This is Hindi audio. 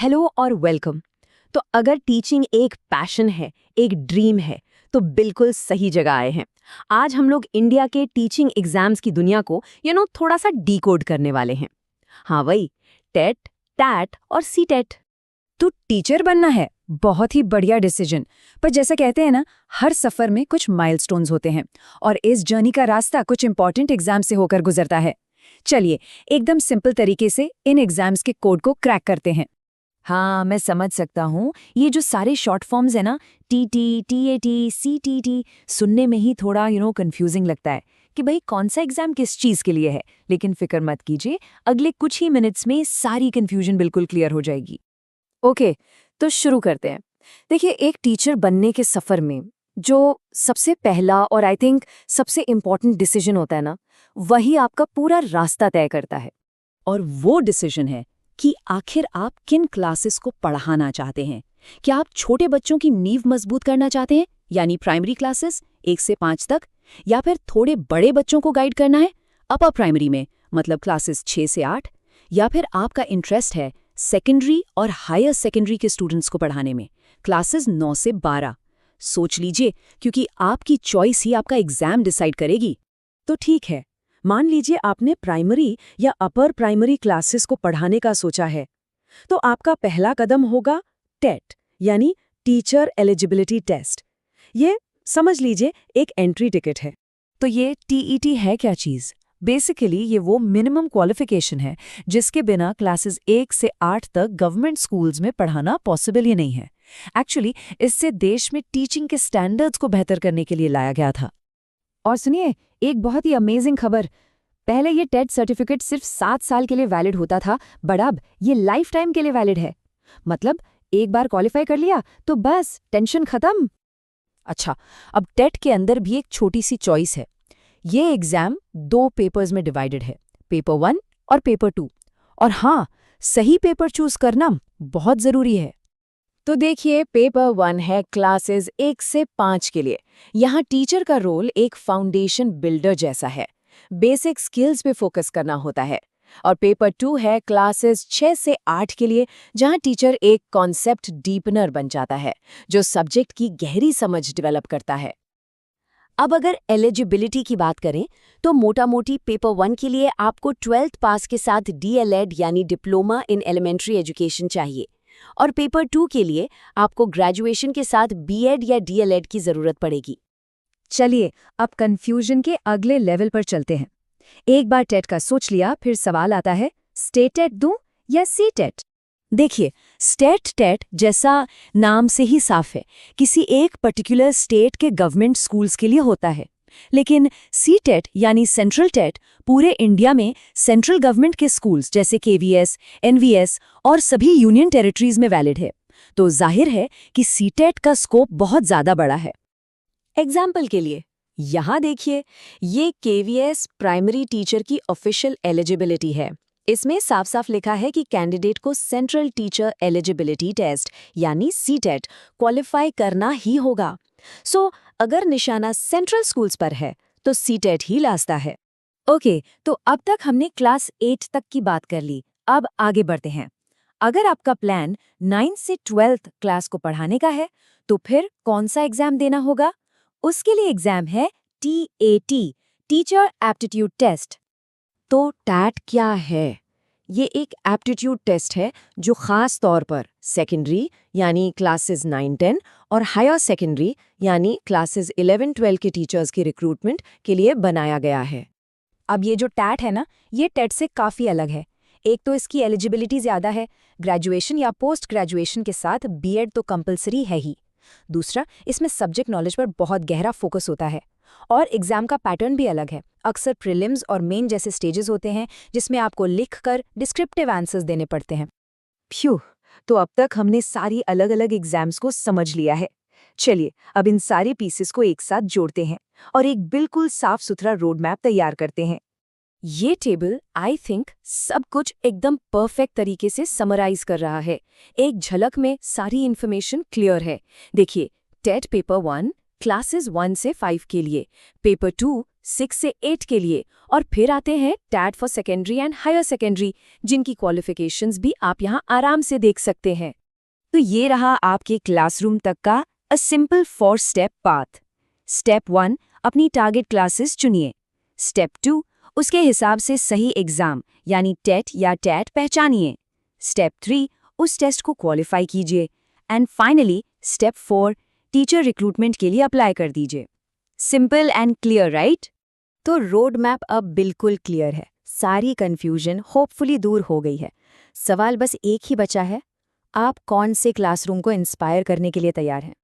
हेलो और वेलकम। तो अगर टीचिंग एक पैशन है, एक ड्रीम है, तो बिल्कुल सही जगह आए हैं। आज हम लोग इंडिया के टीचिंग एग्जाम्स की दुनिया को थोड़ा सा डीकोड करने वाले हैं। हाँ वही, टेट, टैट और सी टेट। तो टीचर बनना है, बहुत ही बढ़िया डिसीजन। पर जैसा कहते हैं ना, हर सफर में कुछ माइलस्टोन्स होते हैं और इस जर्नी का रास्ता कुछ इंपॉर्टेंट एग्जाम से होकर गुजरता है। चलिए एकदम सिंपल तरीके से इन एग्जाम्स के कोड को क्रैक करते हैं। हाँ, मैं समझ सकता हूँ, ये जो सारे शॉर्ट फॉर्म्स है ना, टीटी, टीएटी, सीटीटी, सुनने में ही थोड़ा कंफ्यूजिंग लगता है कि भाई कौन सा एग्जाम किस चीज के लिए है। लेकिन फिक्र मत कीजिए, अगले कुछ ही मिनट्स में सारी कंफ्यूजन बिल्कुल क्लियर हो जाएगी। ओके, तो शुरू करते हैं। देखिए, एक टीचर बनने के सफर में जो सबसे पहला और आई थिंक सबसे इम्पॉर्टेंट डिसीजन होता है ना, वही आपका पूरा रास्ता तय करता है। और वो डिसीजन है कि आखिर आप किन क्लासेस को पढ़ाना चाहते हैं। क्या आप छोटे बच्चों की नींव मजबूत करना चाहते हैं, यानी प्राइमरी क्लासेस 1 से 5 तक, या फिर थोड़े बड़े बच्चों को गाइड करना है अपर प्राइमरी में, मतलब क्लासेस 6 से 8, या फिर आपका इंटरेस्ट है सेकेंडरी और हायर सेकेंडरी के स्टूडेंट्स को पढ़ाने में, क्लासेस 9 से 12। सोच लीजिए, क्योंकि आपकी चॉइस ही आपका एग्जाम डिसाइड करेगी। तो ठीक है, मान लीजिए आपने प्राइमरी या अपर प्राइमरी क्लासेस को पढ़ाने का सोचा है, तो आपका पहला कदम होगा टेट, यानी टीचर एलिजिबिलिटी टेस्ट। ये समझ लीजिए एक एंट्री टिकट है। तो ये टीईटी है क्या चीज़? बेसिकली ये वो मिनिमम क्वालिफिकेशन है जिसके बिना क्लासेस 1 से 8 तक गवर्नमेंट स्कूल्स में पढ़ाना पॉसिबल ही नहीं है। एक्चुअली इससे देश में टीचिंग के स्टैंडर्ड्स को बेहतर करने के लिए लाया गया था। और सुनिए, एक बहुत ही अमेजिंग खबर। पहले ये टेट सर्टिफिकेट सिर्फ 7 साल के लिए वैलिड होता था, बट अब ये लाइफ टाइम के लिए वैलिड है। मतलब एक बार क्वालिफाई कर लिया तो बस टेंशन खत्म। अच्छा, अब टेट के अंदर भी एक छोटी सी चॉइस है। ये एग्जाम 2 पेपर्स में डिवाइडेड है, पेपर 1 और पेपर 2। और हाँ, सही पेपर चूज करना बहुत जरूरी है। तो देखिए, पेपर 1 है क्लासेस 1 से 5 के लिए। यहाँ टीचर का रोल एक फाउंडेशन बिल्डर जैसा है, बेसिक स्किल्स पे फोकस करना होता है। और पेपर 2 है क्लासेस 6 से 8 के लिए, जहाँ टीचर एक कॉन्सेप्ट डीपनर बन जाता है, जो सब्जेक्ट की गहरी समझ डेवलप करता है। अब अगर एलिजिबिलिटी की बात करें, तो मोटा मोटी पेपर 1 के लिए आपको 12th पास के साथ डीएलएड यानी डिप्लोमा इन एलिमेंट्री एजुकेशन चाहिए, और पेपर 2 के लिए आपको ग्रेजुएशन के साथ बीएड या डीएलएड की जरूरत पड़ेगी। चलिए अब कंफ्यूजन के अगले लेवल पर चलते हैं। एक बार टेट का सोच लिया, फिर सवाल आता है, स्टेट टेट दूं या सी टेट? देखिए, स्टेट टेट जैसा नाम से ही साफ है, किसी एक पर्टिकुलर स्टेट के गवर्नमेंट स्कूल्स के लिए होता है। लेकिन सी टेट यानी सेंट्रल टेट पूरे इंडिया में सेंट्रल गवर्नमेंट के स्कूल्स जैसे केवीएस, एनवीएस और सभी यूनियन टेरिटरीज में वैलिड है। तो जाहिर है कि सी टेट का स्कोप बहुत ज्यादा बड़ा है। एग्जाम्पल के लिए यहाँ देखिए, ये केवीएस प्राइमरी टीचर की ऑफिशियल एलिजिबिलिटी है। इसमें साफ साफ लिखा है कि कैंडिडेट को सेंट्रल टीचर एलिजिबिलिटी टेस्ट यानी सीटेट क्वालिफाई करना ही होगा। सो अगर निशाना सेंट्रल स्कूल्स पर है तो सीटेट ही लास्ता है। ओके, तो अब तक हमने क्लास 8 तक की बात कर ली। अब आगे बढ़ते हैं। अगर आपका प्लान 9 से 12th क्लास को पढ़ाने का है, तो फिर कौन सा एग्जाम देना होगा? उसके लिए एग्जाम है टीएटी, टीचर एप्टीट्यूड टेस्ट। तो टैट क्या है? ये एक एप्टीट्यूड टेस्ट है जो खास तौर पर सेकेंडरी यानी क्लासेस 9-10 और हायर सेकेंडरी यानी क्लासेस 11-12 के टीचर्स की रिक्रूटमेंट के लिए बनाया गया है। अब ये जो टैट है ना, ये टेट से काफ़ी अलग है। एक तो इसकी एलिजिबिलिटी ज़्यादा है, ग्रेजुएशन या पोस्ट ग्रेजुएशन के साथ बीएड तो कंपलसरी है ही। दूसरा, इसमें सब्जेक्ट नॉलेज पर बहुत गहरा फोकस होता है। और एग्जाम का पैटर्न भी अलग है। अक्सर प्रीलिम्स और मेन जैसे स्टेजेस होते हैं, जिसमें आपको लिखकर डिस्क्रिप्टिव आंसर्स देने पड़ते हैं। फ्यू, तो अब तक हमने सारी अलग अलग एग्जाम्स को समझ लिया है। चलिए अब इन सारे पीसेस को एक साथ जोड़ते हैं और एक बिल्कुल साफ सुथरा रोड मैप तैयार करते हैं। ये टेबल आई थिंक सब कुछ एकदम परफेक्ट तरीके से समराइज कर रहा है। एक झलक में सारी इन्फॉर्मेशन क्लियर है। देखिए, टेट पेपर 1 क्लासेस 1 से 5 के लिए, पेपर 2 6 से 8 के लिए, और फिर आते हैं TAT for secondary and higher secondary, जिनकी क्वालिफिकेशंस भी आप यहाँ आराम से देख सकते हैं। तो ये रहा आपके क्लासरूम तक का a simple 4 step path. Step 1, अपनी टारगेट क्लासेस चुनिए। स्टेप 2, उसके हिसाब से सही एग्जाम यानी टेट या टैट पहचानिए। स्टेप 3, उस टेस्ट को क्वालिफाई कीजिए। And finally step 4, teacher recruitment के लिए अप्लाई कर दीजिए। Simple and clear, right? तो रोड मैप अब बिल्कुल क्लियर है, सारी कंफ्यूजन होपफुली दूर हो गई है। सवाल बस एक ही बचा है, आप कौन से क्लासरूम को इंस्पायर करने के लिए तैयार हैं?